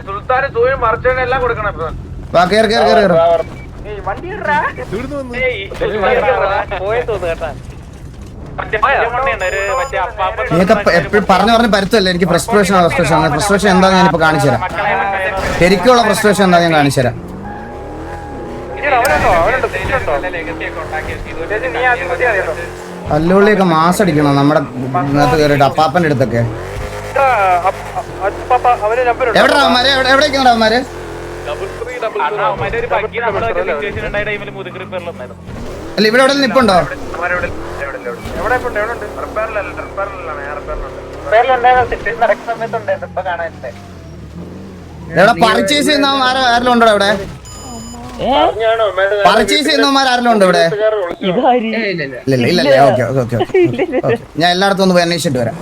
സുൽത്താന് സൂര്യൻ മറിച്ചേണ്ട എല്ലാം കൊടുക്കണം. നിങ്ങൾക്ക് എപ്പോഴും പറഞ്ഞു പരുത്തല്ലേ എനിക്ക് ഫ്രസ്ട്രേഷൻ എന്താ ഞാനിപ്പോ കാണിച്ചു തരാം. ശരിക്കുള്ള ഫ്രസ്ട്രേഷൻ എന്താ ഞാൻ കാണിച്ചു തരാം. അല്ലുള്ളിയൊക്കെ മാസടിക്കണം നമ്മുടെ ഇതിനകത്ത് കയറിയിട്ട് അപ്പാപ്പന്റെ അടുത്തൊക്കെ. എവിടെ അവന്മാര് എവിടേക്കാണ് അവന്മാര്? അല്ല ഇവിടെ എവിടെ നിപ്പുണ്ടോ? എവിടെ പർച്ചേസ് ചെയ്യുന്ന ആരെല്ലാം ഉണ്ടോ ഇവിടെ? പർച്ചേസ് ചെയ്യുന്നവന്മാർ ആരെല്ലാം ഉണ്ടോ ഇവിടെ? ഇല്ലല്ലേ. ഓക്കെ ഓക്കെ ഓക്കെ, ഞാൻ എല്ലായിടത്തും ഒന്ന് പോയി അന്വേഷിച്ചിട്ട് വരാം.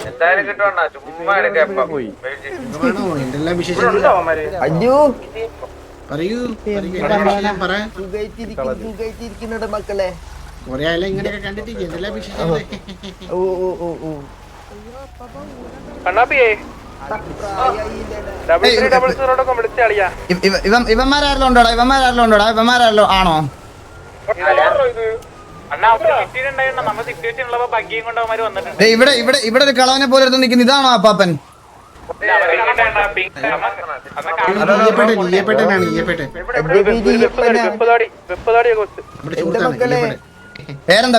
എന്തായാലും കിട്ടുവാ ചുമ്മാ എടുക്കാം. മക്കളെ ഇവന്മാരെല്ലാം ഉണ്ടോടാ? ആണോ? ഇവിടെ ഇവിടെ ഇവിടെ ഒരു കളവനെ പോലെ എടുത്ത് നിൽക്കുന്ന ഇതാണോ അപ്പാപ്പൻ?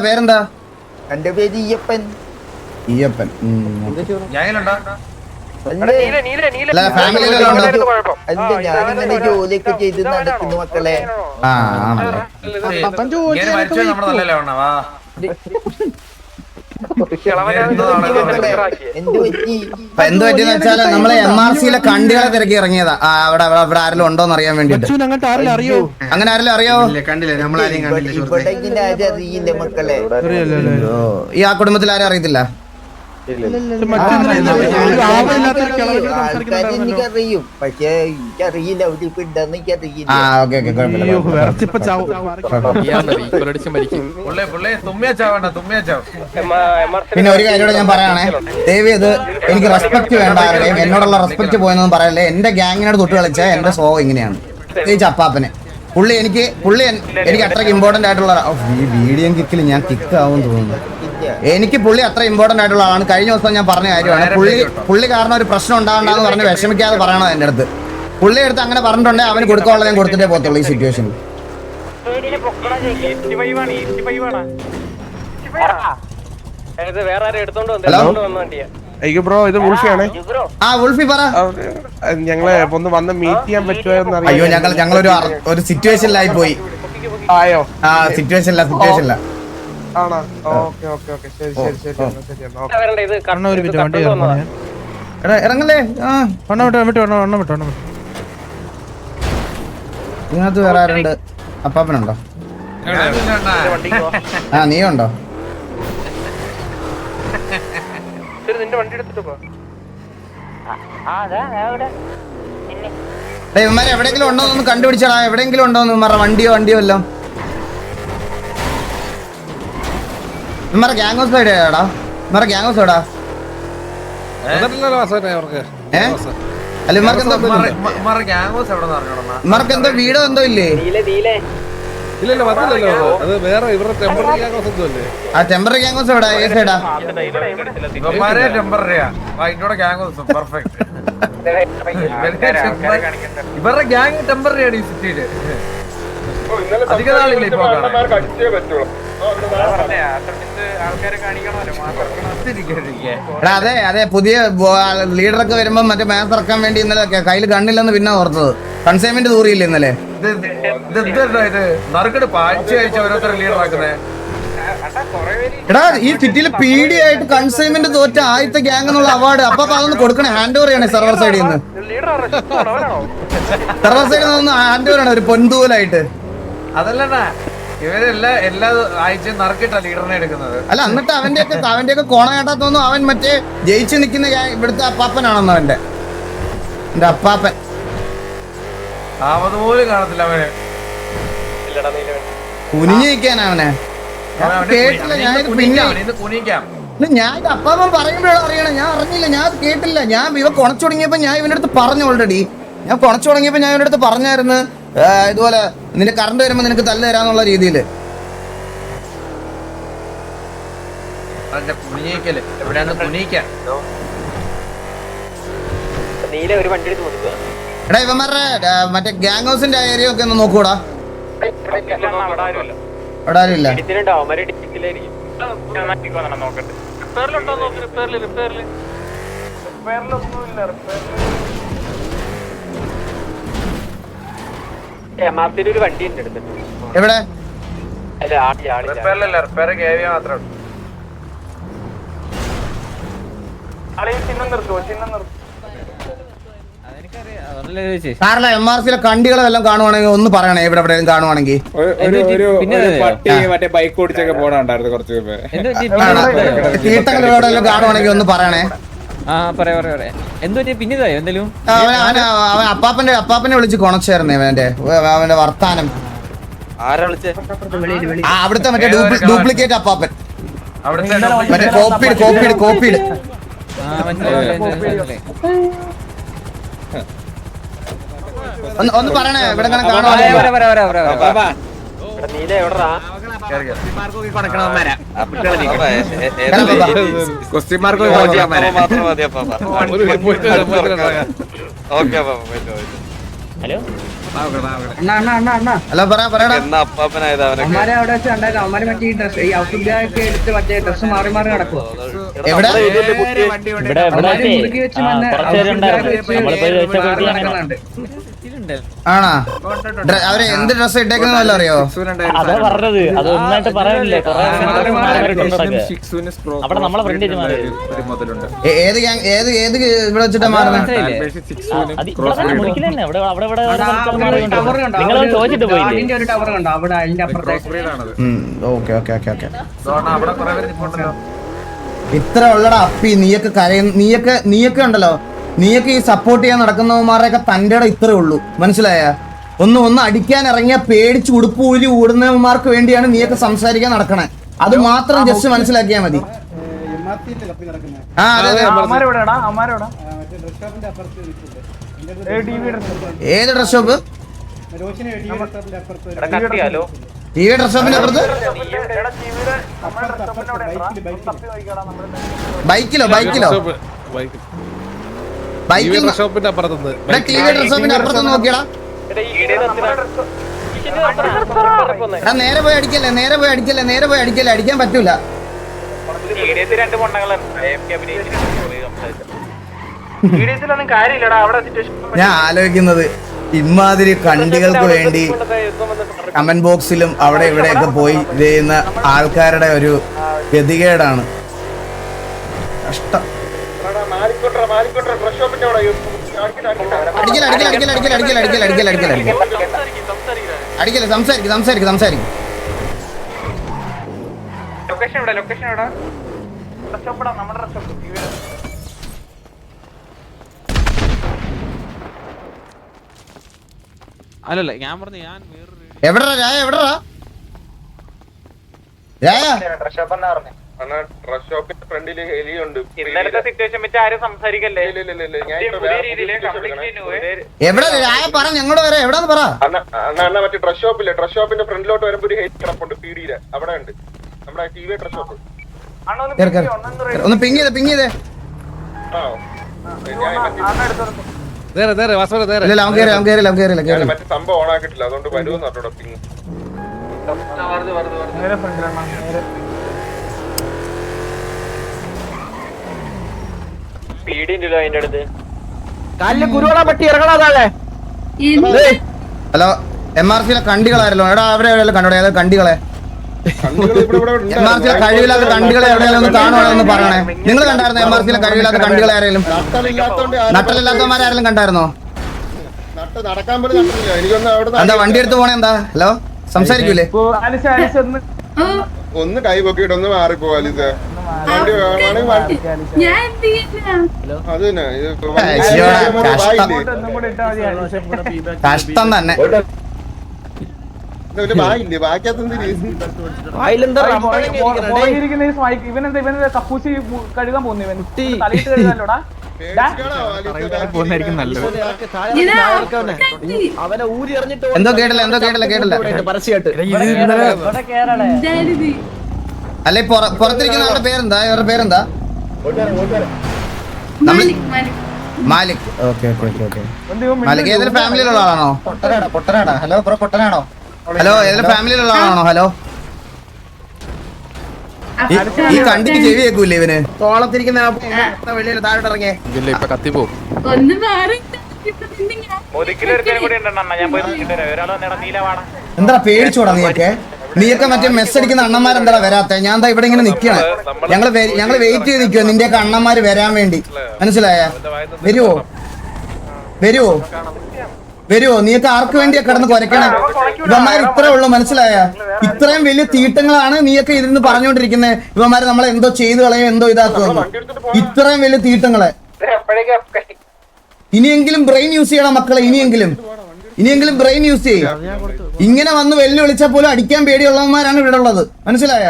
പേരെന്താ? എന്റെ പേര് ഈയപ്പൻ. ഞാനിങ്ങനെ ജോലിയൊക്കെ ചെയ്ത് നടക്കുന്നു മക്കളെ. എന്ത് പറ്റിയെന്ന് വെച്ചാല് നമ്മള് MRC-യിലെ കണ്ടികളെ തിരക്കി ഇറങ്ങിയതാ. അവിടെ ആരെങ്കിലും ഉണ്ടോന്ന് അറിയാൻ വേണ്ടിട്ട്. അങ്ങനെ ആരെങ്കിലും അറിയോ? അറിയില്ല മക്കളെ. ഈ ആ കുടുംബത്തിൽ ആരും അറിയത്തില്ല. എനിക്കറിയും, പക്ഷെ എനിക്കറിയില്ല അവരിപ്പോ ഉണ്ടെന്ന് എനിക്കറിയില്ല. പിന്നെ ഒരു കാര്യം ഞാൻ പറയാണേ, ദേവി ഇത് എനിക്ക് റെസ്പെക്ട് വേണ്ട, ആരുടെയും എന്നോടുള്ള റെസ്പെക്ട് പോയെന്നൊന്നും പറയല്ലേ. എന്റെ ഗ്യാങ്ങിനോട് തൊട്ട് കളിച്ച എന്റെ സ്വഭാവം ഇങ്ങനെയാണ്. പ്രത്യേകിച്ച് അപ്പാപ്പനെ. പുള്ളി എനിക്ക് അത്രയ്ക്ക് ഇമ്പോർട്ടന്റ് ആയിട്ടുള്ള ഈ വീഡിയോ കിക്കിൽ ഞാൻ കിക്കാവും തോന്നുന്നു. എനിക്ക് പുള്ളി അത്ര ഇമ്പോർട്ടന്റ് ആയിട്ടുള്ള ആളാണ്. കഴിഞ്ഞ ദിവസം ഞാൻ പറഞ്ഞ കാര്യമാണ്. പുള്ളി കാരണം ഒരു പ്രശ്നം ഉണ്ടാകണ്ടെന്ന് പറഞ്ഞ് വിഷമിക്കാതെ പറയണത് എന്റെ അടുത്ത്. പുള്ളി അടുത്ത് അങ്ങനെ പറഞ്ഞിട്ടുണ്ടെങ്കിൽ അവന് കൊടുക്കാനുള്ള ഞാൻ കൊടുത്തിട്ടേ പോകത്തുള്ളൂ ഈ സിറ്റുവേഷനിൽ. ബ്രോ ഇത് വുൾഫിയാണേ. വുൾഫി പറ. ഞങ്ങളെ ഒന്ന് വന്ന് മീറ്റ് ചെയ്യാൻ പറ്റുമോ? അയ്യോ ഞങ്ങളൊരു ഒരു സിറ്റുവേഷനിലായി പോയി. ആയോ? സിറ്റുവേഷനില്ല. ആണോ? ഓക്കെ ഓക്കെ ഓക്കെ, ശരി ശരി ശരി ഇറങ്ങല്ലേ. ഇതിനകത്ത് വേറെ ആരുണ്ട്? അപ്പാപ്പനുണ്ടോ? നീ ഉണ്ടോ? ഇവന്മാരെ എവിടെയെങ്കിലും ഉണ്ടോന്ന് കണ്ടുപിടിച്ചാടാ. എവിടെയെങ്കിലും ഉണ്ടോന്ന് ഇവന്മാരുടെ വണ്ടിയോ എല്ലാം. ഇവന്മാരെ ഗ്യാങ് ഹൗസ് എവിടെയാടാ? ഇവന്മാരെ ഗ്യാങ് ഹൗസ് എവിടാ? അല്ല ഇവർക്ക് എന്തോ വീടോ എന്തോ ഇല്ലേ? ആ ടെമ്പററി ഗ്യാങ് ഹൗസ് എവിടാ? ഏത് സൈഡാ? ഇവരുടെ ഗ്യാങ് ടെമ്പററി ആണ് ഈ സിറ്റിയില്. അധിക നാളില്ല ഇപ്പൊ. അതെ പുതിയ ലീഡറൊക്കെ വരുമ്പോ മറ്റേ മാച്ച് ഇറക്കാൻ വേണ്ടി ഇന്നലെ കയ്യിൽ കണ്ണില്ലെന്ന് പിന്നെ ഓർത്തത്. കൺസൈൻമെന്റ് തൂറിയില്ല ഇന്നലെ. എടാ ഈ സിറ്റിയിൽ പീഡിയായിട്ട് കൺസൈൻമെന്റ് തോറ്റ ആദ്യത്തെ ഗ്യാങ് എന്നുള്ള അവാർഡ് അപ്പൊ അതൊന്ന് കൊടുക്കണേ. ഹാൻഡ് ഓവർ ചെയ്യണേ സെർവർ സൈഡിൽ നിന്ന്. സെർവർ സൈഡിൽ നിന്ന് ഹാൻഡ് ഓവർ ആണ് ഒരു പൊന്തൂലായിട്ട്. അതല്ലടാ, എല്ലാ ആഴ്ചയും നറുക്കിട്ടാ ലീഡറിനെ എടുക്കുന്നത്. അല്ല എന്നിട്ട് അവന്റെയൊക്കെ കോണ കേട്ടാ തോന്നുന്നു അവൻ മറ്റേ ജയിച്ചു നിൽക്കുന്ന ഇവിടുത്തെ അപ്പാപ്പനാണെന്ന്. എന്റെ അപ്പാപ്പൻ പോലും കാണത്തില്ല അവന്. കുനിഞ്ഞു നിൽക്കാനവനെ കേട്ടില്ല. ഞാൻ പിന്നെ ഞാൻ ഇത് അപ്പാപ്പൻ പറയുമ്പോഴാണ് അറിയണം. ഞാൻ അറിഞ്ഞില്ല, ഞാൻ അത് കേട്ടില്ല. ഞാൻ ഇവ കൊണച്ചു തുടങ്ങിയപ്പോ ഞാൻ ഇവന്റെ അടുത്ത് പറഞ്ഞു ഓൾറെഡി. ഞാൻ കൊണച്ചു തുടങ്ങിയപ്പോ ഞാൻ ഇവന്റെ അടുത്ത് പറഞ്ഞായിരുന്നു ഇതുപോലെ നിന്റെ കറണ്ട് വരുമ്പോ നിനക്ക് തല്ല് തരാന്നുള്ള രീതിയില്. എടാ ഇവന്മാരുടെ മറ്റേ ഗ്യാങ് ഹൗസിന്റെ ഏരിയ ഒക്കെ ഒന്ന് നോക്കൂടാ. അവിടെ ആരും ഇല്ല. ഒരു വണ്ടി ഉണ്ട് എടുത്തിട്ട്. എവിടെ? സാറിലെ MRC-ലെ കണ്ടികളെ വല്ലതും കാണുവാണെങ്കിൽ ഒന്ന് പറയണേ. എവിടെ എവിടെയും കാണുവാണെങ്കിൽ മറ്റേ ബൈക്ക് ഓടിച്ചൊക്കെ പോണുണ്ടായിരുന്നു കുറച്ച് തീട്ടങ്ങളെവിടെയെല്ലാം കാണുവാണെങ്കിൽ ഒന്ന് പറയണേ. അവൻ അപ്പാപ്പനെ വിളിച്ച് കൊണച്ചായിരുന്നു അവന്റെ വർത്താനം. അവിടുത്തെ മറ്റേ ഡ്യൂപ്ലിക്കേറ്റ് അപ്പാപ്പൻ, മറ്റേ കോപ്പീഡ് ഒന്ന് പറയണേ. ഇവിടെ ഹലോ ഹലോ പറയടാ. എവിടെ? ആണോ? അവരെ എന്ത് ഡ്രസ് ഇട്ടേക്കുന്നല്ലോ അറിയോ? അതാ പറഞ്ഞത്. അത് ഒന്നായിട്ട് പറയാനില്ലേ? അവിടെ നമ്മളെ ഫ്രണ്ട് ഏത് ഏത് ഇവിടെ വെച്ചിട്ടാ മാറുന്നത്? നിങ്ങൾ ചോദിച്ചിട്ട് പോയില്ലേ? ഇത്ര ഉള്ളടാ അപ്പി. നീയൊക്കെ നീയൊക്കെ ഉണ്ടല്ലോ, നീയൊക്കെ ഈ സപ്പോർട്ട് ചെയ്യാൻ നടക്കുന്നവന്മാരുടെയൊക്കെ തൻ്റെ ഇത്രേ ഉള്ളൂ. മനസ്സിലായ? ഒന്ന് അടിക്കാൻ ഇറങ്ങിയ പേടിച്ച് ഉടുപ്പ് ഊരി ഓടുന്നവന്മാർക്ക് വേണ്ടിയാണ് നീയൊക്കെ സംസാരിക്കാൻ നടക്കണേ. അത് മാത്രം ജസ്റ്റ് മനസ്സിലാക്കിയാ മതി. ഏത് dress shop? T V dress ഷോപ്പിന്റെ അപ്പുറത്ത്? ബൈക്കിലോ ഷോപ്പിന്റെ അപ്പുറത്ത് ടി വി ഡ്രസ് ഷോപ്പിന്റെ അപ്പുറത്ത് നോക്കിയടാ. നേരെ പോയി അടിക്കല്ലേ, അടിക്കാൻ പറ്റൂല. ഞാൻ ആലോചിക്കുന്നത് ഇമാതിരി കണ്ടികൾക്ക് വേണ്ടി കമന്റ് ബോക്സിലും അവിടെ ഇവിടെയൊക്കെ പോയി ഇത് ചെയ്യുന്ന ആൾക്കാരുടെ ഒരു ഗതികേടാണ്. കഷ്ടം. അടിക്കല്ലേ, സംസാരിക്കും. അല്ലല്ല, ഞാൻ പറഞ്ഞു ഞാൻ എവിടെടാ രായ? എവിടെ രായ പറ, ഞങ്ങളോട് വരെ എവിടെന്ന് പറ. മറ്റേ ഡ്രസ് ഷോപ്പില്ലേ, ഡ്രസ് ഷോപ്പിന്റെ ഫ്രണ്ടിലോട്ട് വരുമ്പോ ഒരു ഹെയ്റ്റ് കിടപ്പുണ്ട് പീഡിയില്. അവിടെ ഉണ്ട് നമ്മുടെ ടി വി ഡ്രസ് ഷോപ്പ്. ഒന്ന് പിങ് ചെയ്തേ. മറ്റേ സംഭവം ഓൺ ആക്കിയിട്ടില്ല, അതുകൊണ്ട് വരുമെന്ന് പറഞ്ഞോ പിങ്. അതിന്റെ അടുത്ത് ഹലോ, MRC-ലെ കണ്ടികളായിരുന്നല്ലോ. എടാ അവിടെ കണ്ടോടെ ഏതോ കണ്ടികളെ. MRC-ലെ കഴിവില്ലാത്ത കണ്ടികളെ എവിടെയെങ്കിലും ഒന്ന് കാണുവാണെന്ന് പറയണേ. നിങ്ങൾ കണ്ടായിരുന്നോ MRC-ലെ കഴിവില്ലാത്ത കണ്ടികളെ ആരെങ്കിലും? നട്ടലില്ലാത്തവന്മാരാരെങ്കിലും കണ്ടായിരുന്നോ? എന്താ വണ്ടി എടുത്ത് പോണേ? എന്താ? ഹലോ, സംസാരിക്കൂലേ? ഒന്ന് കൈ പൊക്കിയിട്ട് ഒന്ന് മാറിപ്പോ അലിസ. കഷ്ടം തന്നെ. ബാഗില്ലേ ബാക്കിയത്തെന്ത് വായിലെന്താ ഇവനെന്താ കപ്പൂസി കഴുകാൻ പോകുന്നു ഇവൻ തലയിട്ട് കഴുകാനല്ലോടാ അവനെ ഊരി എറിഞ്ഞിട്ട് എന്തോ കേട്ടില്ല പരസ്യമായിട്ട് അല്ലെ പുറത്തിരിക്കുന്ന ആളുടെ പേരെന്താ ഇവരുടെ പേരെന്താ മാലിക്. ഓക്കെ മാലിക് ഏതൊരു ഫാമിലിയിലുള്ള ആളാണോ? പൊട്ടനാടാ. ഹലോ ബ്രോ, പൊട്ടനാണോ? ഹലോ ഏതൊരു ഫാമിലിയിലുള്ള ആളാണോ? ഹലോ ഈ കണ്ടിട്ട് ചെവി കേൾക്കൂല്ലേ ഇവന്? തോളത്തിരിക്കുന്ന വെളിയിൽ താഴോട്ട് ഇറങ്ങിയേ. എന്താ പേടിച്ചോടാ നീയൊക്കെ മറ്റേ മെസ് അടിക്കുന്ന അണ്ണന്മാരെന്താ വരാത്ത? ഞാൻ ഇവിടെ ഇങ്ങനെ നിക്കാണ്. ഞങ്ങള് വെയിറ്റ് ചെയ്ത് നിൽക്കുക നിന്റെയൊക്കെ അണ്ണന്മാര് വരാൻ വേണ്ടി. മനസ്സിലായ? വരുവോ നീയൊക്കെ ആർക്ക് വേണ്ടിയാ കിടന്ന് കുരക്കണേ? ഇവന്മാർ ഇത്രേ ഉള്ളൂ. മനസ്സിലായ? ഇത്രയും വലിയ തീട്ടങ്ങളാണ് നീയൊക്കെ ഇതിന്ന് പറഞ്ഞുകൊണ്ടിരിക്കുന്നത്. ഇവന്മാര് നമ്മളെ എന്തോ ചെയ്തു കളയും, എന്തോ ഇതാക്കുമെന്ന്. ഇത്രയും വലിയ തീട്ടങ്ങളെ ഇനിയെങ്കിലും ബ്രെയിൻ യൂസ് ചെയ്യണം മക്കളെ. ഇനിയെങ്കിലും ബ്രെയിൻ യൂസ് ചെയ്യും. ഇങ്ങനെ വന്ന് വെല്ലുവിളിച്ചാൽ പോലും അടിക്കാൻ പേടിയുള്ളവന്മാരാണ് ഇവിടെ ഉള്ളത്. മനസ്സിലായ?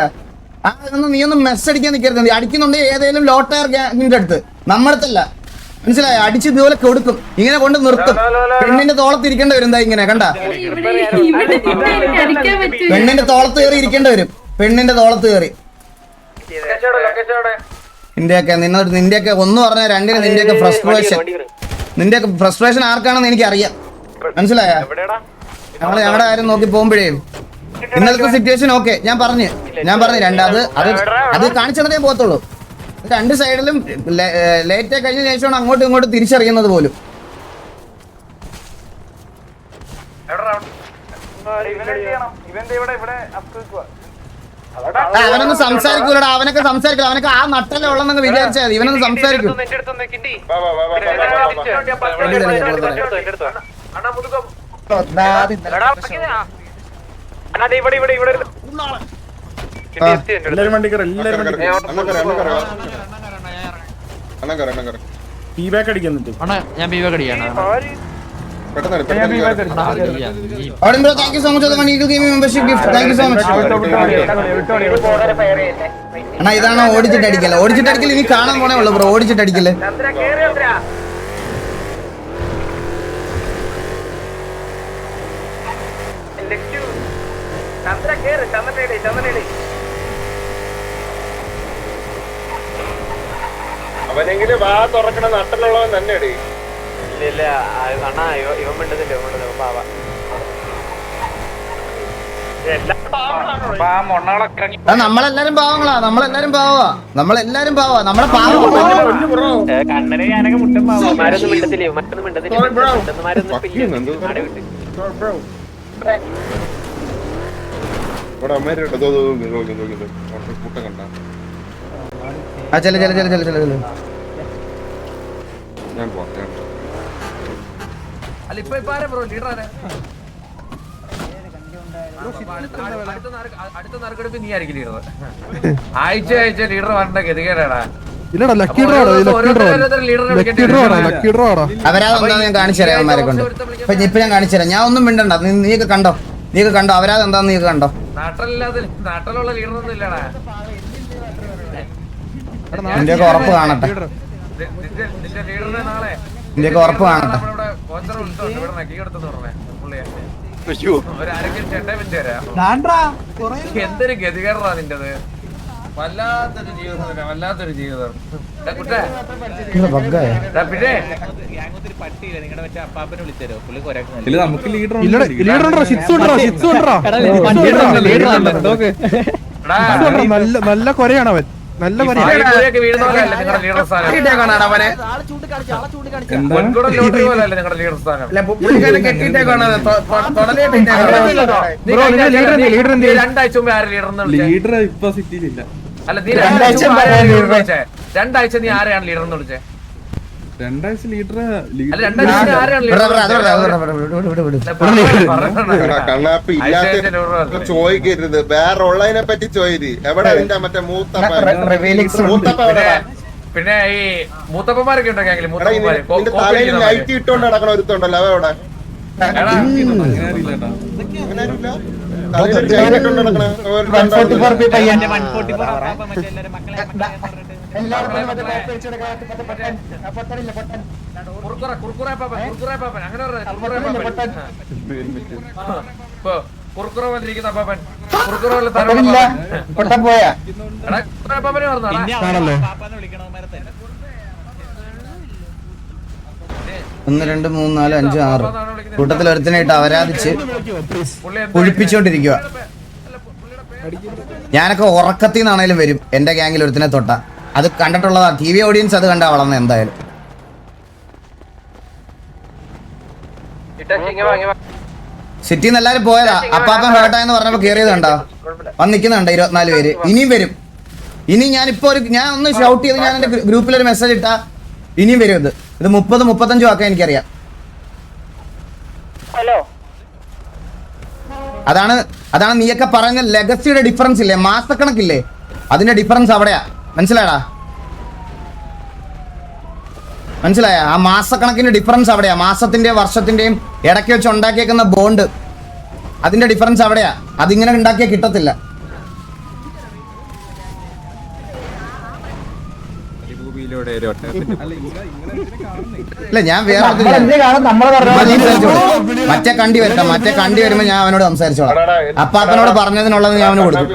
നീ ഒന്നും മെസ് അടിക്കാൻ നിൽക്കരുത്. നീ അടിക്കുന്നുണ്ട് ഏതെങ്കിലും ലോ ടയർ ഗ്യാങ്ങിന്റെ അടുത്ത്, നമ്മടത്തല്ല. മനസ്സിലായ? അടിച്ച് ഇതുപോലെ കൊടുക്കും, ഇങ്ങനെ കൊണ്ട് നിർത്തും. പെണ്ണിന്റെ തോളത്ത് ഇരിക്കേണ്ടി വരും. എന്താ ഇങ്ങനെ കണ്ട? പെണ്ണിന്റെ തോളത്ത് കയറി ഇരിക്കേണ്ടി വരും. പെണ്ണിന്റെ തോളത്ത് കയറി. നിന്റെയൊക്കെ ഒന്ന് പറഞ്ഞ രണ്ടിന് നിന്റെയൊക്കെ ഫ്രസ്ട്രേഷൻ ആർക്കാണെന്ന് എനിക്കറിയാം. മനസ്സിലായ? ഞങ്ങളുടെ കാര്യം നോക്കി പോകുമ്പോഴേ ഇന്നലത്തെ സിറ്റുവേഷൻ ഓക്കെ ഞാൻ പറഞ്ഞു രണ്ടാമത് അത് കാണിച്ചതേ ഞാൻ പോകത്തുള്ളൂ. രണ്ട് സൈഡിലും ലേറ്റ് കഴിഞ്ഞ ശേഷമാണ് അങ്ങോട്ടും ഇങ്ങോട്ടും തിരിച്ചറിയുന്നത് പോലും. അവനൊന്നും സംസാരിക്കൂലടാ. അവനൊക്കെ സംസാരിക്കില്ല. അവനൊക്കെ ആ നട്ടല്ലേ ഉള്ളെന്നൊക്കെ വിചാരിച്ചാൽ ഇവനൊന്നും സംസാരിക്കും. Thank you so much for the money to give me membership gift. Thank you so much. അണ്ണാ ഇതാണ് ഓടിച്ചിട്ടടിക്കല്. ഇനി കാണാൻ പോണേ ഉള്ളു ബ്രോ. ഓടിച്ചിട്ടടിക്കല് അവനെങ്കിലും വാ തുറക്കണ നട്ടലുള്ളവൻ തന്നെയാണ്. നമ്മളെല്ലാരും പാവങ്ങളാ. നമ്മളെ പാവാ. നമ്മളെ പാവം കൂട്ടം കണ്ട ചെല ഞാൻ പോട്ടെ. അല്ല ഇപ്പൊ ബ്രോ ലീഡർ അടുത്ത നറുക്കെടുപ്പ് നീ ആയിരിക്കും ലീഡർ. ആഴ്ച ലീഡർ വരണ്ട ഗതികേടാടാ. അവരാതെന്താ ഞാൻ കാണിച്ചുതരാം. അവന്മാരെ കൊണ്ട് ഇപ്പൊ ഞാൻ കാണിച്ചുതരാം. ഞാൻ ഒന്നും മിണ്ടണ്ട. നീയൊക്കെ കണ്ടോ അവരാതെന്താന്ന് നീയൊക്കെ കണ്ടോ. നാട്ടിലുള്ള ലീഡർ ഒന്നും ഇല്ലടാ. നിന്റെയൊക്കെ ഉറപ്പ് കാണട്ടെ. ലീഡറിനെ നാളെ ഉറപ്പ് കാണട്ടെ. എന്തൊരു ഗതികേടാ നിന്റത്. വല്ലാത്തൊരു ജീവിതം. നമുക്ക് ലീഡർ നല്ല കൊരയാണ് അവൻ. നല്ല രണ്ടാഴ്ച മുമ്പ് ആര് ലീഡർ ഇപ്പൊ സിറ്റിയിലില്ല. അല്ല നീ രണ്ടാഴ്ച നീ ആരെയാണ് ലീഡർ എന്ന് വിളിച്ചേ? രണ്ടാഴ്ച ലീഡർ കണ്ണാപ്പി ഇല്ലാത്ത ചോദിക്കരുത്. വേറെ ഉള്ളതിനെ പറ്റി ചോദിച്ചു. എവിടെ നിന്റെ മറ്റേ മൂത്തപ്പ എവിടെ? പിന്നെ ഈ മൂത്തപ്പന്മാരൊക്കെ ഉണ്ടോ? തലയിൽ ലൈറ്റ് ഇട്ടോണ്ട് നടക്കണ ഒരുത്തുണ്ടല്ലോ. അവ എവിടെ? കുർക്കുറ പാപ്പൻ അങ്ങനെ കുർക്കുറ വന്നിരിക്കുന്ന പാപ്പൻ കുർക്കുറ പൊട്ടൻ പോയാ പാപ്പനെ പറഞ്ഞോ 1 2 3 4 5 6 കൂട്ടത്തിൽ ഒരുത്തനായിട്ട് അവരാധിച്ച് കുഴിപ്പിച്ചോണ്ടിരിക്കുക. ഞാനൊക്കെ ഉറക്കത്തിൽ നിന്നാണേലും വരും എന്റെ ഗ്യാങ്ങിൽ ഒരുത്തനെ തൊട്ട. അത് കണ്ടിട്ടുള്ളതാ, TV ഓഡിയൻസ് അത് കണ്ടാ വളർന്ന എന്തായാലും. സിറ്റിയിൽ നിന്ന് എല്ലാരും പോയതാ. അപ്പാപ്പൻ ഹേർട്ടായെന്ന് പറഞ്ഞപ്പോ കേറിയത് കണ്ടോ, വന്ന് നിൽക്കുന്നുണ്ട് 24 പേര്. ഇനിയും വരും. ഇനി ഞാനിപ്പോ ഞാൻ ഒന്ന് ഷൗട്ട് ചെയ്ത് ഞാൻ എന്റെ ഗ്രൂപ്പിൽ ഒരു മെസ്സേജ് ഇട്ടാ ഇനിയും വരും. ഇത് 30-35 ആക്കാൻ എനിക്കറിയാം. അതാണ് നീയൊക്കെ പറഞ്ഞ ലെഗസിയുടെ ഡിഫറൻസ് ഇല്ലേ, മാസക്കണക്കില്ലേ, അതിന്റെ ഡിഫറൻസ് അവിടെയാ. മനസ്സിലായ? ആ മാസക്കണക്കിന്റെ ഡിഫറൻസ് അവിടെയാ. മാസത്തിന്റെ വർഷത്തിന്റെയും ഇടയ്ക്ക് വെച്ച് ഉണ്ടാക്കിയേക്കുന്ന ബോണ്ട്, അതിന്റെ ഡിഫറൻസ് അവിടെയാ. അതിങ്ങനെ ഉണ്ടാക്കിയാൽ കിട്ടത്തില്ല. ഇല്ല, ഞാൻ വേറെ മറ്റേ കണ്ടി വരട്ടെ. മറ്റേ കണ്ടി വരുമ്പോ ഞാൻ അവനോട് സംസാരിച്ചോളാം. അപ്പാപ്പനോട് പറഞ്ഞതിനുള്ളത് ഞാൻ അവന് കൊടുക്കും.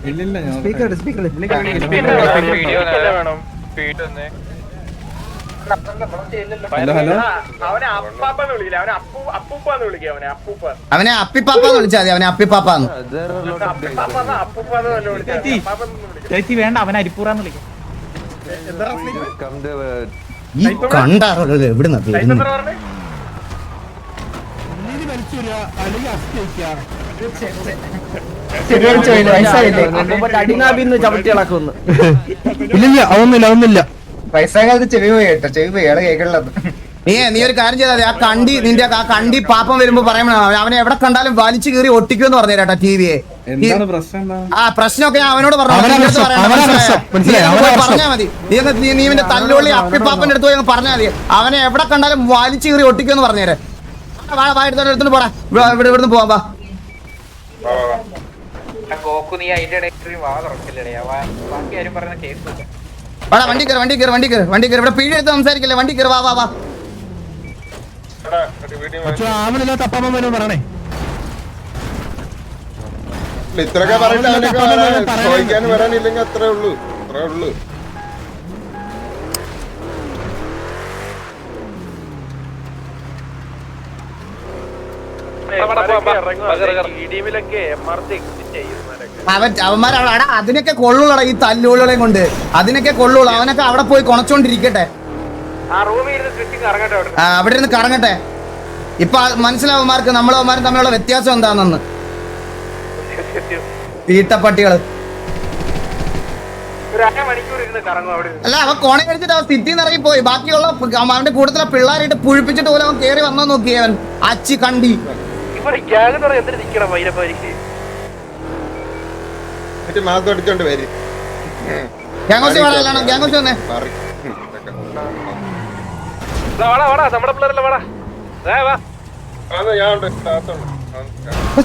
ഇല്ലില്ല ഞാൻ അവനെ അപ്പിപ്പാപ്പാന്ന് വിളിച്ചാൽ മതി. അവനെ അപ്പിപ്പാപ്പാന്ന്. ചേച്ചി വേണ്ട, അവൻ അരിപ്പൂറാന്ന് വിളിക്കും. ഈ കണ്ടാറുള്ളത് എവിടുന്ന അടിനാബിന്ന് ചവിട്ടി ഇളക്കുന്നു. ഇല്ലില്ല, അതൊന്നുമില്ല. പൈസ കാലത്ത് ചെവി പോയി കേട്ടോ, ചെവി പോയി ഇയാളെ കേൾക്കണത്. നീ ഒരു കാര്യം ചെയ്താൽ ആ കണ്ടി നിന്റെ ആ കണ്ടി പാപ്പം വരുമ്പോ പറയുമ്പോ അവനെ എവിടെ കണ്ടാലും വലിച്ചു കീറി ഒട്ടിക്കുമെന്ന് പറഞ്ഞു കേട്ടോ TVയെ. എന്താണ് പ്രശ്നം? ആ പ്രശ്നമൊക്കെ ഞാൻ അവനോട് പറഞ്ഞാ മതി. നീ ഇവന്റെ തല്ലുള്ളി അപ്പിപ്പാപ്പന്റെ അടുത്ത് പോയി പറഞ്ഞാൽ മതി. അവനെ എവിടെ കണ്ടാലും വലിച്ചു കീറി ഒട്ടിക്കുമെന്ന് പറഞ്ഞേരെ. എടുത്തോണ്ട് പോടാ, ഇവിടുന്ന് പോവാ. വാടാ, വണ്ടി കയറി. ഇവിടെ പീടി എടുത്ത് സംസാരിക്കല്ലേ, വണ്ടി കയറി. വാ. ഇത്രയൊക്കെ പറഞ്ഞിട്ട് അവനൊക്കെ ചോദിക്കാൻ വരാനില്ലെങ്കിൽ അത്രേ ഉള്ളൂ. അവന്മാരവിടെ അതിനൊക്കെ കൊള്ളുള്ളടാ, ഈ തല്ലുകളെയും കൊണ്ട് അതിനൊക്കെ കൊള്ളുള്ളൂ. അവനൊക്കെ അവിടെ പോയി കൊണച്ചോണ്ടിരിക്കട്ടെ, അവിടെ ഇരുന്ന് കറങ്ങട്ടെ. ഇപ്പൊ മനസ്സിലാവന്മാർക്ക് നമ്മളവന്മാരും തമ്മിലുള്ള വ്യത്യാസം എന്താണെന്ന്. തീട്ടപ്പട്ടികള് അല്ല, അവൻ കോണ കഴിച്ചിട്ട് അവൻ സിറ്റിന്ന് ഇറങ്ങി പോയി. ബാക്കിയുള്ള അവന്റെ കൂട്ടത്തിലെ പിള്ളേരായിട്ട് പുഴിപ്പിച്ചിട്ട് പോലെ അവൻ കേറി വന്നോ നോക്കി. അവൻ അച്ചി കണ്ടി അടിച്ചോണ്ട് വരി. ഗ്യാങ്ങോസി പറയലാണ്. ഗ്യാങ്ങോസി വന്നേ.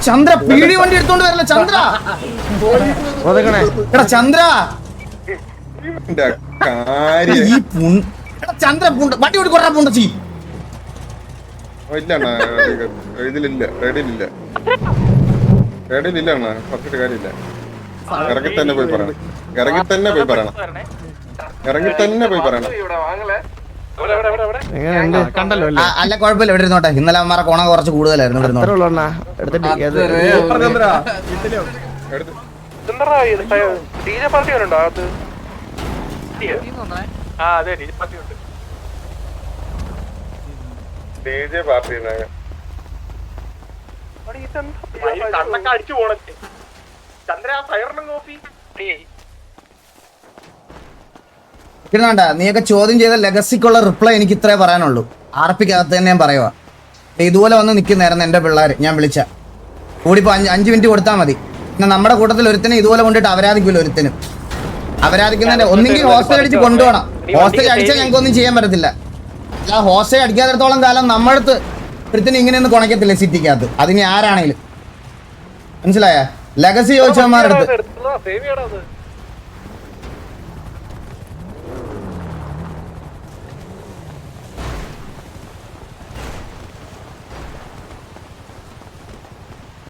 ചന്ദ്ര പീടി വണ്ടി എടുത്തോണ്ട് വരല്ല. ചന്ദ്ര ചന്ദ്ര ഈ ചന്ദ്ര വണ്ടി ഓടി കൊറ പൂണ്ടച്ചി. ഇതിലില്ല, റെഡിലില്ല. ഫസ്റ്റ് കാര്യമില്ല. ഇറങ്ങി തന്നെ പോയി പറയണം. അല്ല കുഴപ്പമില്ല, ഇവിടെ ഇരുന്നോട്ടെ. ഇന്നലെ അവന്മാരെ കോണ കുറച്ച് കൂടുതലായിരുന്നു. ഇരുന്നോണ്ട. നീയൊക്കെ ചോദ്യം ചെയ്ത ലെഗസിക്കുള്ള റിപ്ലൈ എനിക്ക് ഇത്രേ പറയാനുള്ളൂ. RPക്കകത്ത് തന്നെ ഞാൻ പറയുക. ഇതുപോലെ വന്ന് നിൽക്കുന്നായിരുന്നു എന്റെ പിള്ളേര്. ഞാൻ വിളിച്ച കൂടിപ്പോ 5 മിനിറ്റ് കൊടുത്താൽ മതി. പിന്നെ നമ്മുടെ കൂട്ടത്തിൽ ഒരുത്തനെ ഇതുപോലെ കൊണ്ടിട്ട് അപരാധിക്കില്ല ഒരുത്തനും. അപരാധിക്കുന്നതിന്റെ ഒന്നെങ്കിൽ ഹോസ്റ്റൽ അടിച്ച് കൊണ്ടുപോകണം. ഹോസ്റ്റൽ അടിച്ചാൽ ഞങ്ങൾക്ക് ഒന്നും ചെയ്യാൻ പറ്റത്തില്ല. അല്ല ഹോസ്റ്റൽ അടിക്കാത്തിടത്തോളം കാലം നമ്മളടുത്ത് ഒരുത്തനും ഇങ്ങനെയൊന്നും കുണക്കത്തില്ല സിറ്റിക്കകത്ത്. അതിന് ആരാണേലും മനസ്സിലായ ലെഗസി ചോദിച്ചവന്മാരുടെ അടുത്ത്